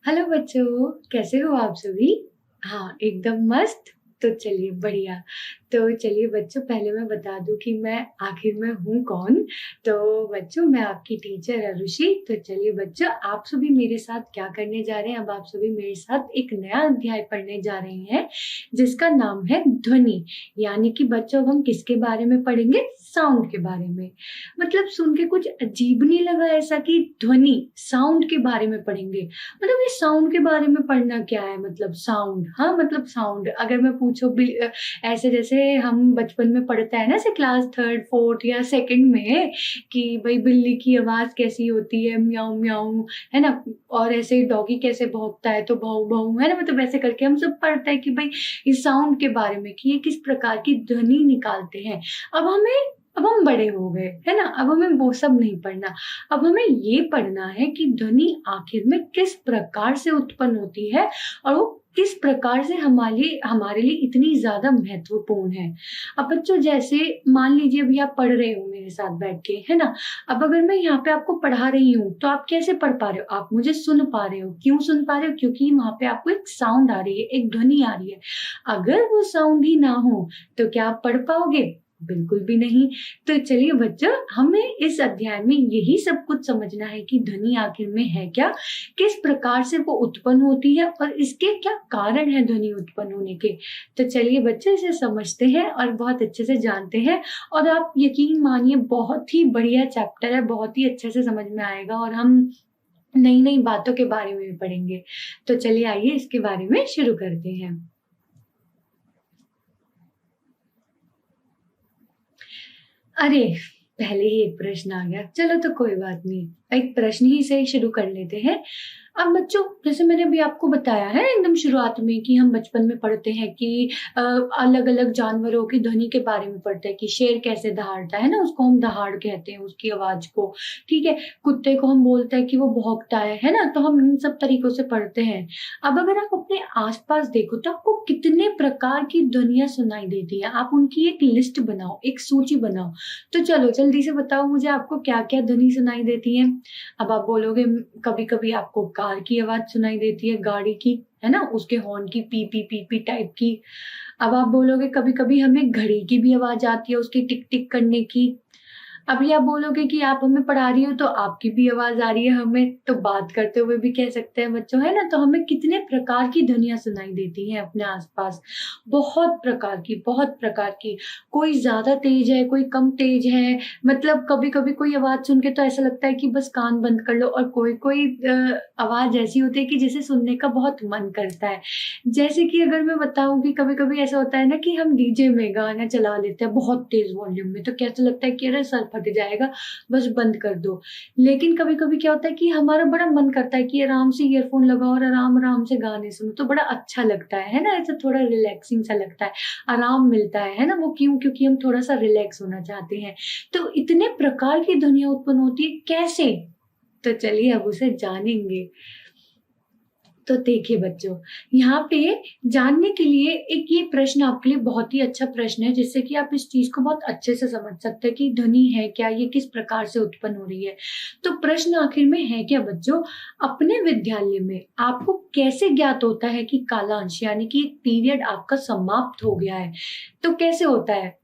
Hello बच्चों, कैसे हो आप सभी? हाँ, एकदम मस्त। तो चलिए बढ़िया। तो चलिए बच्चों, पहले मैं बता दूं कि मैं आखिर में हूँ कौन। तो बच्चों, मैं आपकी टीचर अरुषि। तो चलिए बच्चों, आप सभी मेरे साथ क्या करने जा रहे हैं? अब आप सभी मेरे साथ एक नया अध्याय पढ़ने जा रहे हैं जिसका नाम है ध्वनि। यानी कि बच्चों, अब हम किसके बारे में पढ़ेंगे? साउंड के बारे में। मतलब सुन के कुछ अजीब नहीं लगा ऐसा कि ध्वनि साउंड के बारे में पढ़ेंगे? मतलब ये साउंड के बारे में पढ़ना क्या है? मतलब साउंड, हाँ मतलब साउंड अगर मैं पूछो ऐसे जैसे हम बचपन में पढ़ते हैं ना, ऐसे क्लास थर्ड फोर्थ या सेकंड में, कि भाई बिल्ली की आवाज कैसी होती है, म्याऊं म्याऊं, है ना? और ऐसे डॉगी कैसे भौंकता है, तो भाऊ भाऊ, है ना? मतलब ऐसे करके हम सब पढ़ते हैं कि भाई इस साउंड के बारे में, कि ये किस प्रकार की ध्वनि निकालते हैं। अब हम बड़े हो गए, है ना? अब हमें वो सब नहीं पढ़ना। अब हमें ये पढ़ना है कि ध्वनि आखिर में किस प्रकार से उत्पन्न होती है और वो किस प्रकार से हमारे लिए इतनी ज्यादा महत्वपूर्ण है। अब बच्चों, जैसे मान लीजिए अभी आप पढ़ रहे हो मेरे साथ बैठ के, है ना? अब अगर मैं यहाँ पे आपको पढ़ा रही हूँ तो आप कैसे पढ़ पा रहे हो? आप मुझे सुन पा रहे हो। क्यों सुन पा रहे हो? क्योंकि वहां पे आपको एक साउंड आ रही है, एक ध्वनि आ रही है। अगर वो साउंड ही ना हो तो क्या आप पढ़ पाओगे? बिल्कुल भी नहीं। तो चलिए बच्चों, हमें इस अध्याय में यही सब कुछ समझना है कि ध्वनि आखिर में है क्या, किस प्रकार से वो उत्पन्न होती है और इसके क्या कारण है ध्वनि उत्पन्न होने के। तो चलिए बच्चों, इसे समझते हैं और बहुत अच्छे से जानते हैं। और आप यकीन मानिए, बहुत ही बढ़िया चैप्टर है, बहुत ही अच्छे से समझ में आएगा और हम नई नई बातों के बारे में भी पढ़ेंगे। तो चलिए आइए इसके बारे में शुरू करते हैं। अरे, पहले ही एक प्रश्न आ गया। चलो तो कोई बात नहीं, एक प्रश्न ही से शुरू कर लेते हैं। अब बच्चों, जैसे मैंने अभी आपको बताया है एकदम शुरुआत में कि हम बचपन में पढ़ते हैं कि अलग अलग जानवरों की ध्वनि के बारे में पढ़ते हैं कि शेर कैसे दहाड़ता है ना, उसको हम दहाड़ कहते हैं उसकी आवाज को। ठीक है। कुत्ते को हम बोलते हैं कि वो भौंकता है ना? तो हम इन सब तरीकों से पढ़ते हैं। अब अगर आप अपने आसपास देखो तो आपको कितने प्रकार की ध्वनियां सुनाई देती है। आप उनकी एक लिस्ट बनाओ, एक सूची बनाओ। तो चलो जल्दी से बताओ मुझे, आपको क्या क्या ध्वनि सुनाई देती है? अब आप बोलोगे कभी कभी आपको कार की आवाज सुनाई देती है, गाड़ी की, है ना, उसके हॉर्न की, P P P P type की। अब आप बोलोगे कभी कभी हमें घड़ी की भी आवाज आती है, उसकी टिक टिक करने की। अभी आप बोलोगे कि आप हमें पढ़ा रही हो तो आपकी भी आवाज आ रही है हमें, तो बात करते हुए भी कह सकते हैं बच्चों, है ना? तो हमें कितने प्रकार की ध्वनियां सुनाई देती हैं अपने आसपास। बहुत प्रकार की, बहुत प्रकार की। कोई ज्यादा तेज है, कोई कम तेज है। मतलब कभी कभी कोई आवाज सुन के तो ऐसा लगता है कि बस कान बंद कर लो, और कोई कोई आवाज ऐसी होती है कि जिसे सुनने का बहुत मन करता है। जैसे कि अगर मैं बताऊं कि कभी कभी ऐसा होता है ना कि हम डीजे में गाना चला लेते हैं बहुत तेज वॉल्यूम में, तो कैसा लगता है कि अरे सर फट जाएगा, बस बंद कर दो। लेकिन कभी कभी क्या होता है कि हमारा बड़ा मन करता है कि आराम से ईयरफोन लगाओ और आराम आराम से गाने सुनो, तो बड़ा अच्छा लगता है ना? ऐसा थोड़ा रिलैक्सिंग सा लगता है, आराम मिलता है ना? वो क्यों? क्योंकि हम थोड़ा सा रिलैक्स होना चाहते हैं। तो इतने प्रकार की ध्वनियां उत्पन्न होती है कैसे? तो चलिए अब उसे जानेंगे। तो देखिए बच्चों, यहाँ पे जानने के लिए एक ये प्रश्न आपके लिए बहुत ही अच्छा प्रश्न है, जिससे कि आप इस चीज को बहुत अच्छे से समझ सकते हैं कि ध्वनि है क्या, ये किस प्रकार से उत्पन्न हो रही है। तो प्रश्न आखिर में है क्या बच्चों? अपने विद्यालय में आपको कैसे ज्ञात होता है कि कालांश यानी कि एक पीरियड आपका समाप्त हो गया है? तो कैसे होता है?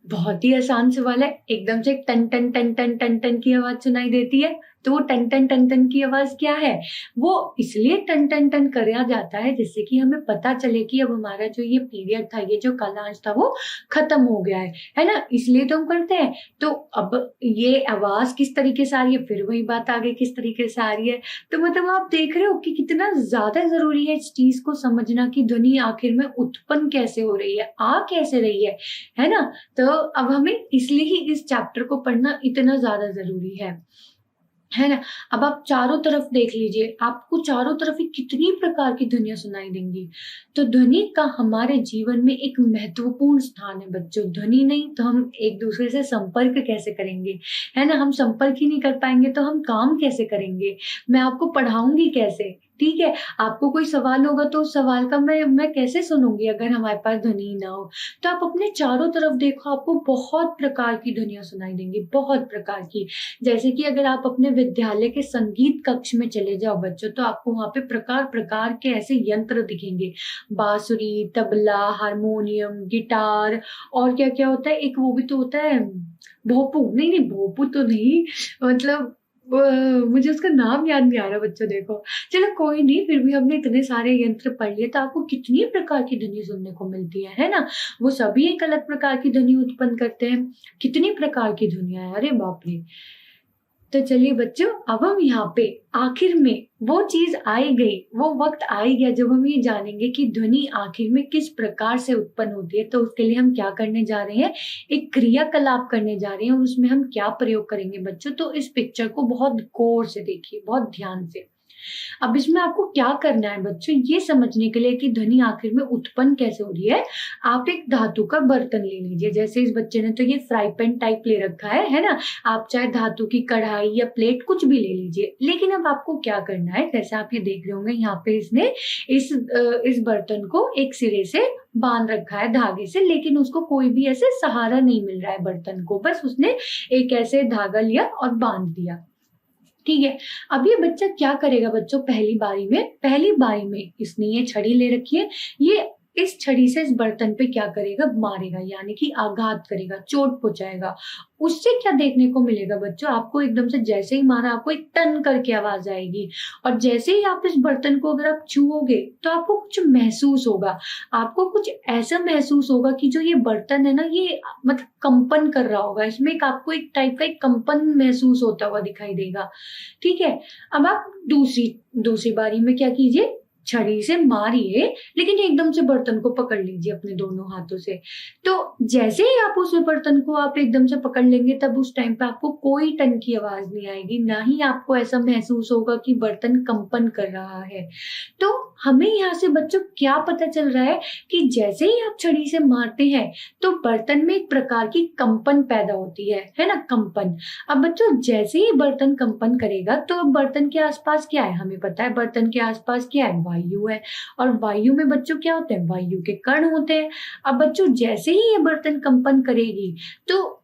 बहुत ही आसान सवाल है। एकदम से टन टन टन टन टन टन की आवाज सुनाई देती है, तो वो टन टन टन टन की आवाज क्या है? वो इसलिए टन टन टन कराया जाता है जिससे कि हमें पता चले कि अब हमारा जो ये पीरियड था, ये जो कालांश था, वो खत्म हो गया है ना? इसलिए तो हम करते हैं। तो अब ये आवाज किस तरीके से आ रही है, फिर वही बात आगे किस तरीके से आ रही है। तो मतलब आप देख रहे हो कि कितना ज्यादा जरूरी है इस चीज को समझना कि ध्वनि आखिर में उत्पन्न कैसे हो रही है, आ कैसे रही है ना? तो अब हमें इसलिए ही इस चैप्टर को पढ़ना इतना ज्यादा जरूरी है ना? अब आप चारों तरफ देख लीजिए, आपको चारों तरफ ही कितनी प्रकार की ध्वनियां सुनाई देंगी। तो ध्वनि का हमारे जीवन में एक महत्वपूर्ण स्थान है बच्चों। ध्वनि नहीं तो हम एक दूसरे से संपर्क कैसे करेंगे, है ना? हम संपर्क ही नहीं कर पाएंगे तो हम काम कैसे करेंगे? मैं आपको पढ़ाऊंगी कैसे? ठीक है। आपको कोई सवाल होगा तो उस सवाल का मैं कैसे सुनूंगी अगर हमारे पास ध्वनि ही ना हो? तो आप अपने चारों तरफ देखो, आपको बहुत प्रकार की ध्वनियां सुनाई देंगी, बहुत प्रकार की। जैसे कि अगर आप अपने विद्यालय के संगीत कक्ष में चले जाओ बच्चों, तो आपको वहां पे प्रकार प्रकार के ऐसे यंत्र दिखेंगे, बांसुरी, तबला, हारमोनियम, गिटार, और क्या क्या होता है, एक वो भी तो होता है भोपू, नहीं नहीं भोपू तो नहीं, मतलब मुझे उसका नाम याद नहीं आ रहा बच्चों, देखो चलो कोई नहीं, फिर भी हमने इतने सारे यंत्र पढ़ लिए, तो आपको कितनी प्रकार की ध्वनि सुनने को मिलती है ना। वो सभी एक अलग प्रकार की ध्वनि उत्पन्न करते हैं। कितनी प्रकार की ध्वनियां है, अरे बाप रे। तो चलिए बच्चों, अब हम यहाँ पे आखिर में वो चीज आई गई, वो वक्त आ ही गया जब हम ये जानेंगे कि ध्वनि आखिर में किस प्रकार से उत्पन्न होती है। तो उसके लिए हम क्या करने जा रहे हैं, एक क्रियाकलाप करने जा रहे हैं, और उसमें हम क्या प्रयोग करेंगे बच्चों। तो इस पिक्चर को बहुत गौर से देखिए, बहुत ध्यान से। अब इसमें आपको क्या करना है बच्चों, ये समझने के लिए कि ध्वनि आखिर में उत्पन्न कैसे हो रही है, आप एक धातु का बर्तन ले लीजिए। जैसे इस बच्चे ने तो ये फ्राई पैन टाइप ले रखा है ना। आप चाहे धातु की कढ़ाई या प्लेट कुछ भी ले लीजिए, लेकिन अब आपको क्या करना है, जैसे आप ये देख रहे होंगे यहाँ पे इसने इस बर्तन को एक सिरे से बांध रखा है धागे से, लेकिन उसको कोई भी ऐसे सहारा नहीं मिल रहा है बर्तन को, बस उसने एक ऐसे धागा लिया और बांध दिया। ठीक है, अब ये बच्चा क्या करेगा बच्चों, पहली बारी में इसने ये छड़ी ले रखी है, ये इस छड़ी से इस बर्तन पे क्या करेगा, मारेगा, यानी कि आघात करेगा, चोट पहुंचाएगा। उससे क्या देखने को मिलेगा बच्चों, आपको एकदम से जैसे ही मारा आपको एक टन करके आवाज आएगी, और जैसे ही आप इस बर्तन को अगर आप छुओगे तो आपको कुछ महसूस होगा, आपको कुछ ऐसा महसूस होगा कि जो ये बर्तन है ना, ये मतलब कंपन कर रहा होगा, इसमें आपको एक टाइप का एक कंपन महसूस होता हुआ दिखाई देगा। ठीक है, अब आप दूसरी बारी में क्या कीजिए, छड़ी से मारिए, लेकिन एकदम से बर्तन को पकड़ लीजिए अपने दोनों हाथों से। तो जैसे ही आप उस बर्तन को आप एकदम से पकड़ लेंगे, तब उस टाइम पे आपको कोई टन की आवाज नहीं आएगी, ना ही आपको ऐसा महसूस होगा कि बर्तन कंपन कर रहा है। तो हमें यहाँ से बच्चों क्या पता चल रहा है कि जैसे ही आप छड़ी से मारते हैं तो बर्तन में एक प्रकार की कंपन पैदा होती है ना, कंपन। अब बच्चों जैसे ही बर्तन कंपन करेगा, तो अब बर्तन के आसपास क्या है, हमें पता है बर्तन के आसपास क्या है, वायु है, और वायु में बच्चों क्या होते हैं, वायु के कण होते हैं। अब बच्चों जैसे ही ये बर्तन कंपन करेगी, तो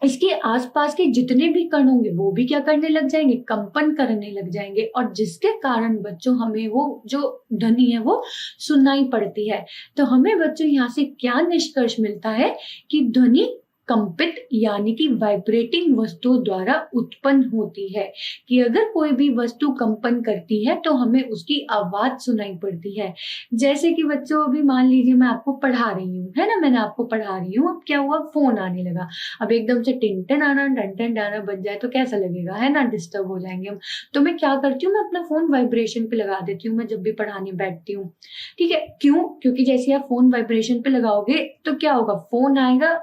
इसके आसपास के जितने भी कण होंगे वो भी क्या करने लग जाएंगे, कंपन करने लग जाएंगे, और जिसके कारण बच्चों हमें वो जो ध्वनि है वो सुनाई पड़ती है। तो हमें बच्चों यहाँ से क्या निष्कर्ष मिलता है कि ध्वनि कंपित यानी कि वाइब्रेटिंग वस्तुओं द्वारा उत्पन्न होती है, कि अगर कोई भी वस्तु कंपन करती है तो हमें उसकी आवाज सुनाई पड़ती है। जैसे कि बच्चों अभी मान लीजिए मैं आपको पढ़ा रही हूँ, है ना, मैंने आपको पढ़ा रही हूँ, अब क्या हुआ, फोन आने लगा, अब एकदम से टिन टिन आना टन टन आना बज जाए तो कैसा लगेगा, है ना, डिस्टर्ब हो जाएंगे हम। तो मैं क्या करती हूँ, मैं अपना फोन वाइब्रेशन पे लगा देती हूँ, मैं जब भी पढ़ाने बैठती हूँ। ठीक है, क्यों, क्योंकि जैसे आप फोन वाइब्रेशन पे लगाओगे तो क्या होगा, फोन आएगा,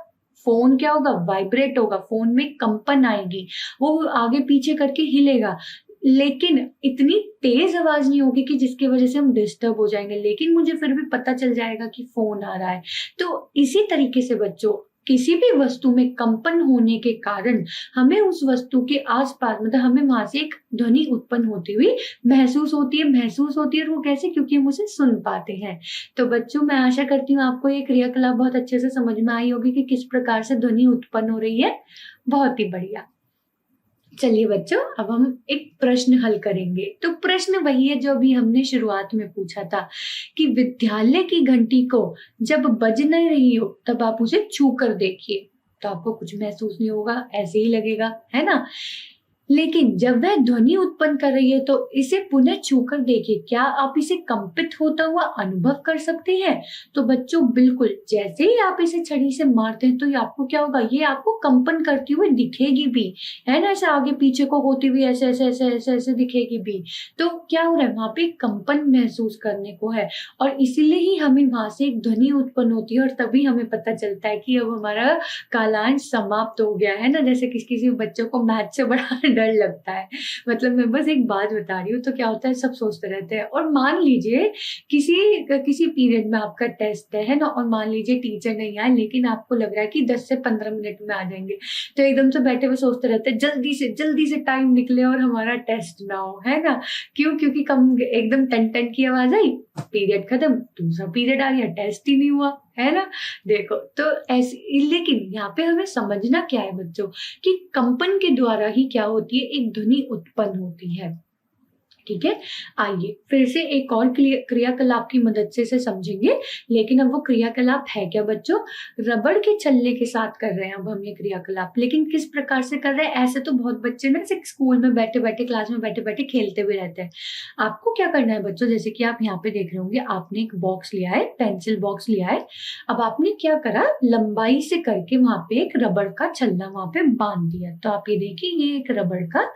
फोन क्या होगा, वाइब्रेट होगा, फोन में कंपन आएगी, वो आगे पीछे करके हिलेगा, लेकिन इतनी तेज आवाज नहीं होगी कि जिसकी वजह से हम डिस्टर्ब हो जाएंगे, लेकिन मुझे फिर भी पता चल जाएगा कि फोन आ रहा है। तो इसी तरीके से बच्चों किसी भी वस्तु में कंपन होने के कारण हमें उस वस्तु के आसपास, मतलब हमें वहां से एक ध्वनि उत्पन्न होती हुई महसूस होती है, और वो कैसे, क्योंकि हम उसे सुन पाते हैं। तो बच्चों मैं आशा करती हूँ आपको ये क्रियाकलाप बहुत अच्छे से समझ में आई होगी कि किस प्रकार से ध्वनि उत्पन्न हो रही है। बहुत ही बढ़िया। चलिए बच्चों, अब हम एक प्रश्न हल करेंगे। तो प्रश्न वही है जो अभी हमने शुरुआत में पूछा था कि विद्यालय की घंटी को जब बज नहीं रही हो तब आप उसे छू कर देखिए, तो आपको कुछ महसूस नहीं होगा, ऐसे ही लगेगा, है ना। लेकिन जब वह ध्वनि उत्पन्न कर रही है तो इसे पुनः छूकर देखिए, क्या आप इसे कंपित होता हुआ अनुभव कर सकते हैं। तो बच्चों बिल्कुल, जैसे ही आप इसे छड़ी से मारते हैं तो ये आपको क्या होगा, ये आपको कंपन करती हुई दिखेगी भी, है ना, ऐसे आगे पीछे को होती हुई ऐसे ऐसे ऐसे ऐसे ऐसे दिखेगी भी। तो क्या हो रहा है, वहां पे कंपन महसूस करने को है, और इसीलिए ही हमें वहां से एक ध्वनि उत्पन्न होती है, और तभी हमें पता चलता है कि अब हमारा कालांश समाप्त हो गया, है ना। जैसे किसी बच्चों को मैथ से बड़ा डर लगता है, मतलब मैं बस एक बात बता रही हूँ। तो क्या होता है, सब सोचते रहते हैं, और मान लीजिए किसी पीरियड में आपका टेस्ट है ना, और मान लीजिए टीचर नहीं आए, लेकिन आपको लग रहा है कि 10 से 15 मिनट में आ जाएंगे, तो एकदम से बैठे हुए सोचते रहते हैं जल्दी से टाइम निकले और हमारा टेस्ट ना हो, है ना। क्यों, क्योंकि कम एकदम टन टन की आवाज आई, पीरियड खत्म, दूसरा पीरियड आ गया, टेस्ट ही नहीं हुआ, है ना? देखो तो ऐसे, लेकिन यहाँ पे हमें समझना क्या है बच्चों कि कंपन के द्वारा ही क्या होती है, एक ध्वनि उत्पन्न होती है। ठीक है, आइए फिर से एक और क्रियाकलाप की मदद से इसे समझेंगे, लेकिन अब वो क्रियाकलाप है क्या बच्चों? रबड़ के छल्ले के साथ कर रहे हैं अब हम ये क्रियाकलाप, लेकिन किस प्रकार से कर रहे हैं? ऐसे तो बहुत बच्चे ना स्कूल में बैठे बैठे, क्लास में बैठे बैठे खेलते भी रहते हैं। आपको क्या करना है बच्चों, जैसे कि आप यहाँ पे देख रहे होंगे, आपने एक बॉक्स लिया है, पेंसिल बॉक्स लिया है। अब आपने क्या करा, लंबाई से करके वहां पे एक रबड़ का छल्ला वहां पे बांध दिया। तो आप ये देखिए, ये एक रबड़ का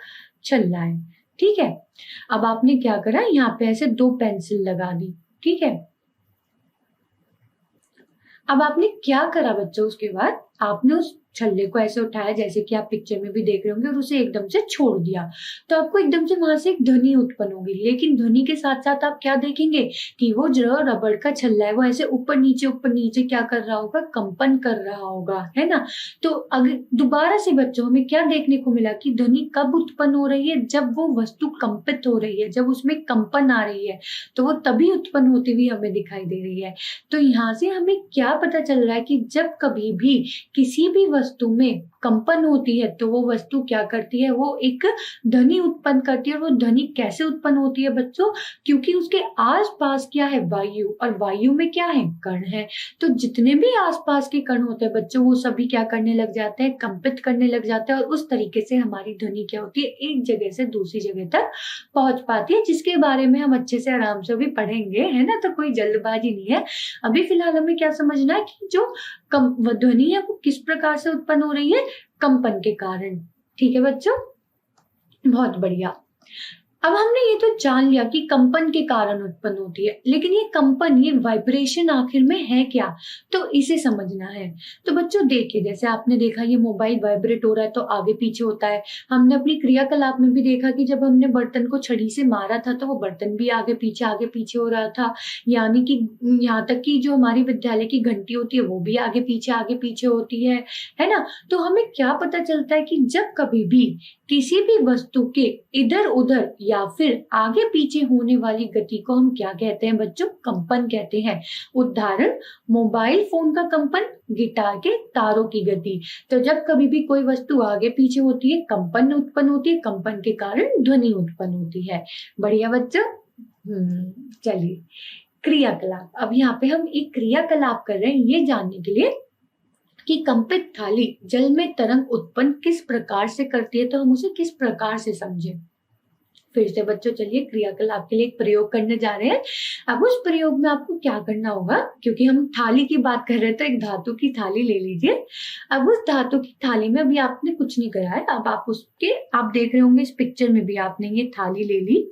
छल्ला है। ठीक है, अब आपने क्या करा, यहाँ पे ऐसे 2 पेंसिल लगा दी। ठीक है, अब आपने क्या करा बच्चों, उसके बाद आपने उस छल्ले को ऐसे उठाया जैसे कि आप पिक्चर में भी देख रहे होंगे, और उसे एकदम से छोड़ दिया। तो आपको एकदम से वहां से एक ध्वनि उत्पन्न होगी, लेकिन ध्वनि के साथ साथ आप क्या देखेंगे कि वो जो रबड़ का छल्ला है वो ऐसे ऊपर नीचे क्या कर रहा होगा, कंपन कर रहा होगा, है ना? तो अगर दोबारा से बच्चों हमें क्या देखने को मिला कि ध्वनि कब उत्पन्न हो रही है, जब वो वस्तु कंपित हो रही है, जब उसमें कंपन आ रही है, तो वो तभी उत्पन्न होती हुई हमें दिखाई दे रही है। तो यहाँ से हमें क्या पता चल रहा है कि जब कभी भी किसी भी वस्तु में कंपन होती है तो वो वस्तु क्या करती है, वो एक ध्वनि उत्पन्न करती है। और वो ध्वनि कैसे उत्पन्न होती है बच्चों, क्योंकि उसके आसपास क्या है, वायु, और वायु में क्या है, कण है। तो जितने भी आसपास के कण होते हैं बच्चों, वो सभी क्या करने लग जाते हैं, कंपित करने लग जाते हैं, और उस तरीके से हमारी ध्वनि क्या होती है, एक जगह से दूसरी जगह तक पहुंच पाती है, जिसके बारे में हम अच्छे से आराम से भी पढ़ेंगे, है ना? तो कोई जल्दबाजी नहीं है। अभी फिलहाल हमें क्या समझना है कि जो ध्वनि है वो किस प्रकार से उत्पन्न हो रही है, कंपन के कारण। ठीक है बच्चों, बहुत बढ़िया। अब हमने ये तो जान लिया कि कंपन के कारण उत्पन्न होती है, लेकिन ये कंपन, ये वाइब्रेशन आखिर में है क्या, तो इसे समझना है। तो बच्चों देखिए, जैसे आपने देखा ये मोबाइल वाइब्रेट हो रहा है तो आगे पीछे होता है। हमने अपनी क्रियाकलाप में भी देखा कि जब हमने बर्तन को छड़ी से मारा था तो वो बर्तन भी आगे पीछे हो रहा था। यानी कि यहाँ तक कि जो हमारी विद्यालय की घंटी होती है वो भी आगे पीछे होती है ना? तो हमें क्या पता चलता है कि जब कभी भी किसी भी वस्तु के इधर उधर या फिर आगे पीछे होने वाली गति को हम क्या कहते हैं बच्चों, कंपन कहते हैं। उदाहरण, मोबाइल फोन का कंपन, गिटार के तारों की गति। तो जब कभी भी कोई वस्तु आगे पीछे होती है, कंपन उत्पन्न होती है, कंपन के कारण ध्वनि उत्पन्न होती है। बढ़िया बच्चों। चलिए, क्रियाकलाप। अब यहाँ पे हम एक क्रियाकलाप कर रहे हैं ये जानने के लिए कि कंपित थाली जल में तरंग उत्पन्न किस प्रकार से करती है, तो हम उसे किस प्रकार से समझें। फिर से बच्चों चलिए, क्रियाकलाप के लिए एक प्रयोग करने जा रहे हैं। अब उस प्रयोग में आपको क्या करना होगा, क्योंकि हम थाली की बात कर रहे हैं तो एक धातु की थाली ले लीजिए। अब उस धातु की थाली में अभी आपने कुछ नहीं करा है, अब आप देख रहे होंगे इस पिक्चर में भी आपने ये थाली ले ली।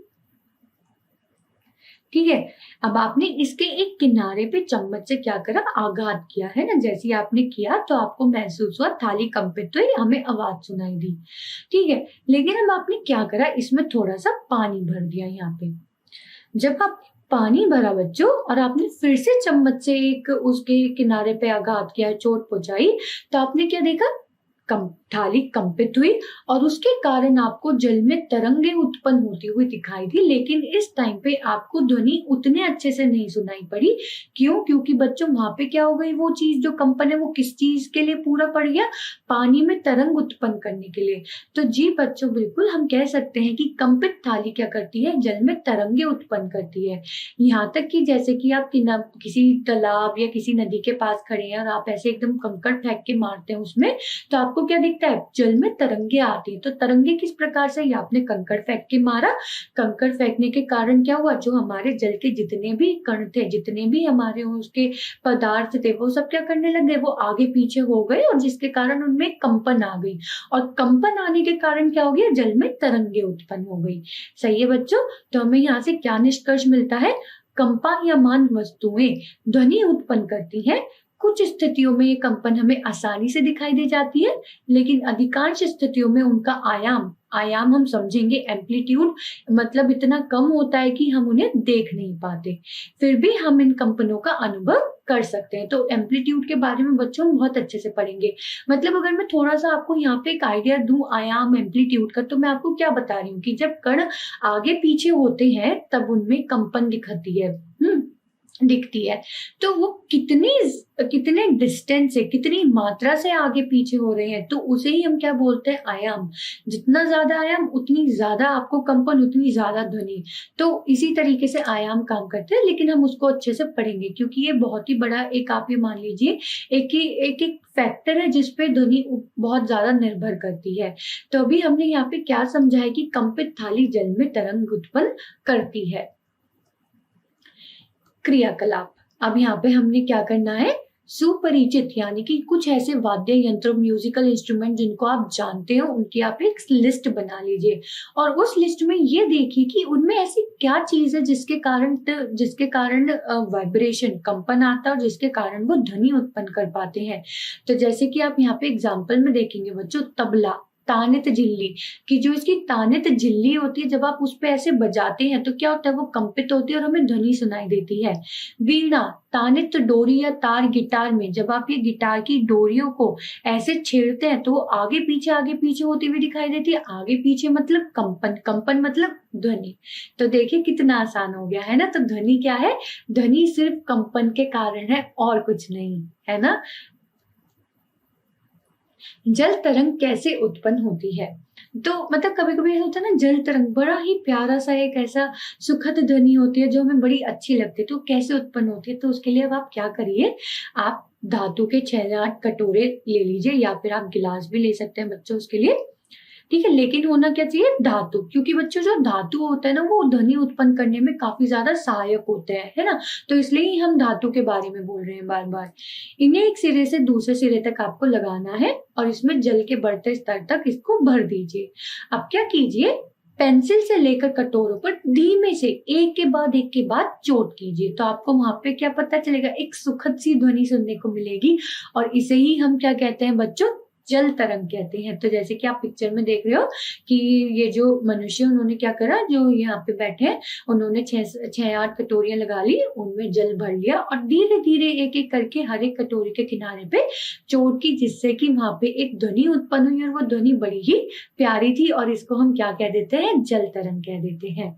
ठीक है, अब आपने इसके एक किनारे पे चम्मच से क्या करा, आघात किया, है ना? जैसे आपने किया तो आपको महसूस हुआ, थाली कंपित हुई, हमें आवाज सुनाई दी। ठीक है, लेकिन अब आपने क्या करा, इसमें थोड़ा सा पानी भर दिया यहाँ पे। जब आप पानी भरा बच्चों और आपने फिर से चम्मच से एक उसके किनारे पे आघात किया, चोट पहुंचाई, तो आपने क्या देखा, थाली कंपित हुई और उसके कारण आपको जल में तरंगे उत्पन्न होती हुई दिखाई दी। लेकिन इस टाइम पे आपको ध्वनि उतने अच्छे से नहीं सुनाई पड़ी। क्यों? क्योंकि बच्चों वहां पे क्या हो गई, वो चीज जो कंपन है वो किस चीज के लिए पूरा पड़ गया, पानी में तरंग उत्पन्न करने के लिए। तो जी बच्चों, बिल्कुल हम कह सकते हैं कि कंपित थाली क्या करती है, जल में तरंगे उत्पन्न करती है। यहाँ तक कि जैसे कि आप किसी तालाब या किसी नदी के पास खड़े हैं और आप ऐसे एकदम कंकड़ फेंक के मारते हैं उसमें, तो आपको क्या दिखता है, जल में तरंगे आती है। तो तरंगे किस प्रकार से, आपने कंकड़ फेंक के मारा, कंकड़ फेंकने के कारण क्या हुआ, जो हमारे जल के जितने भी कण थे, जितने भी हमारे उसके पदार्थ थे, वो सब क्या करने लग गए, वो आगे पीछे हो गए, और जिसके कारण उनमें कंपन आ गई। और कंपन आने के कारण क्या हो गया, जल में तरंगे उत्पन्न हो गई। सही है बच्चों? तो हमें यहाँ से क्या निष्कर्ष मिलता है, कंपायमान वस्तुएं ध्वनि उत्पन्न करती हैं। कुछ स्थितियों में ये कंपन हमें आसानी से दिखाई दे जाती है, लेकिन अधिकांश स्थितियों में उनका आयाम हम समझेंगे, एम्पलीट्यूड, मतलब इतना कम होता है कि हम उन्हें देख नहीं पाते। फिर भी हम इन कंपनों का अनुभव कर सकते हैं। तो एम्पलीट्यूड के बारे में बच्चों हम बहुत अच्छे से पढ़ेंगे। मतलब अगर मैं थोड़ा सा आपको यहाँ पे एक आइडिया दूं आयाम एम्पलीट्यूड का, तो मैं आपको क्या बता रही हूँ कि जब कण आगे पीछे होते हैं तब उनमें कंपन दिखती है। दिखती है। तो वो कितने डिस्टेंस से, कितनी मात्रा से आगे पीछे हो रहे हैं, तो उसे ही हम क्या बोलते हैं, आयाम। जितना ज्यादा आयाम उतनी ज्यादा आपको कंपन, उतनी ज्यादा ध्वनि। तो इसी तरीके से आयाम काम करते हैं, लेकिन हम उसको अच्छे से पढ़ेंगे क्योंकि ये बहुत ही बड़ा एक, आप ये मान लीजिए एक फैक्टर है जिसपे ध्वनि बहुत ज्यादा निर्भर करती है। तो अभी हमने यहाँ पे क्या समझा है कि कंपित थाली जल में तरंग उत्पन्न करती है। क्रियाकलाप, अब यहाँ पे हमने क्या करना है, सुपरिचित यानी कि कुछ ऐसे वाद्य यंत्र, म्यूजिकल इंस्ट्रूमेंट जिनको आप जानते हो, उनकी आप एक लिस्ट बना लीजिए और उस लिस्ट में ये देखिए कि उनमें ऐसी क्या चीज है जिसके कारण वाइब्रेशन, कंपन आता है और जिसके कारण वो ध्वनि उत्पन्न कर पाते हैं। तो जैसे कि आप यहाँ पे एग्जाम्पल में देखेंगे बच्चों, तबला, तानित झिल्ली, कि जो इसकी तानित झिल्ली होती है, जब आप उस पे ऐसे बजाते हैं तो क्या होता है, वो कंपित होती है और हमें ध्वनि सुनाई देती है। वीणा, तानित डोरी या तार गिटार में, जब आप ये गिटार की डोरियों को ऐसे छेड़ते हैं तो वो आगे पीछे होती हुई दिखाई देती है। आगे पीछे मतलब कंपन, कंपन मतलब ध्वनि। तो देखिए कितना आसान हो गया है ना। तो ध्वनि क्या है, ध्वनि सिर्फ कंपन के कारण है और कुछ नहीं, है ना। जल तरंग कैसे उत्पन्न होती है, तो मतलब कभी कभी ऐसा होता है ना, जल तरंग बड़ा ही प्यारा सा एक ऐसा सुखद ध्वनि होती है जो हमें बड़ी अच्छी लगती है। तो कैसे उत्पन्न होती है, तो उसके लिए अब आप क्या करिए, आप धातु के 6-8 कटोरे ले लीजिए या फिर आप गिलास भी ले सकते हैं बच्चों उसके लिए, ठीक है। लेकिन होना क्या चाहिए, धातु, क्योंकि बच्चों जो धातु होता है ना वो ध्वनि उत्पन्न करने में काफी ज्यादा सहायक होते हैं, है ना। तो इसलिए ही हम धातु के बारे में बोल रहे हैं बार बार। इन्हें एक सिरे से दूसरे सिरे तक आपको लगाना है और इसमें जल के बढ़ते स्तर तक इसको भर दीजिए। अब क्या कीजिए, पेंसिल से लेकर कटोरों पर धीमे से एक के बाद चोट कीजिए। तो आपको वहां पे क्या पता चलेगा, एक सुखद सी ध्वनि सुनने को मिलेगी और इसे ही हम क्या कहते हैं बच्चों, जल तरंग कहते हैं। तो जैसे कि आप पिक्चर में देख रहे हो कि ये जो मनुष्य, उन्होंने क्या करा, जो यहाँ पे बैठे हैं, उन्होंने 6-8 कटोरियां लगा ली, उनमें जल भर लिया और धीरे धीरे एक एक करके हर एक कटोरी के किनारे पे चोट की, जिससे कि वहां पे एक ध्वनि उत्पन्न हुई और वो ध्वनि बड़ी ही प्यारी थी और इसको हम क्या कह देते हैं, जल तरंग कह देते हैं।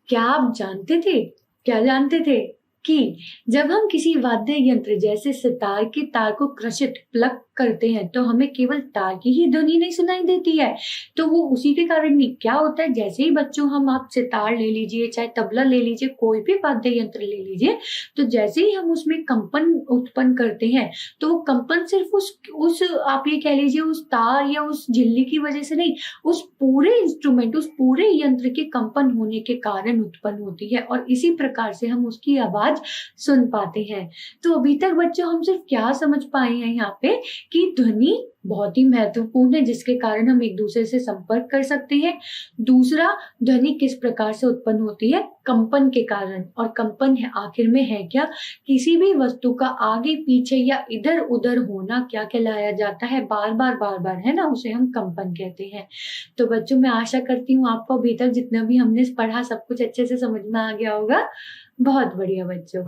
क्या आप जानते थे, क्या जानते थे कि जब हम किसी वाद्य यंत्र जैसे सितार के तार को क्रशित प्लग करते हैं तो हमें केवल तार की ही ध्वनि नहीं सुनाई देती है, तो वो उसी के कारण नहीं। क्या होता है, जैसे ही बच्चों हम, आप सितार ले लीजिए, चाहे तबला ले लीजिए, कोई भी वाद्य यंत्र ले लीजिए, तो जैसे ही हम उसमें कंपन उत्पन्न करते हैं तो वो कंपन सिर्फ उस आप ये कह लीजिए उस तार या उस झिल्ली की वजह से नहीं, उस पूरे इंस्ट्रूमेंट, उस पूरे यंत्र के कंपन होने के कारण उत्पन्न होती है और इसी प्रकार से हम उसकी आवाज सुन पाते हैं। तो अभी तक बच्चों हम सिर्फ क्या समझ पाए हैं यहाँ पे, कि ध्वनि बहुत ही महत्वपूर्ण है जिसके कारण हम एक दूसरे से संपर्क कर सकते हैं। दूसरा, ध्वनि किस प्रकार से उत्पन्न होती है, कंपन के कारण। और कंपन है आखिर में है क्या, किसी भी वस्तु का आगे पीछे या इधर उधर होना क्या कहलाया जाता है, बार बार, है ना, उसे हम कंपन कहते हैं। तो बच्चों मैं आशा करती हूँ आपको अभी तक जितना भी हमने पढ़ा सब कुछ अच्छे से समझ में आ गया होगा। बहुत बढ़िया बच्चों।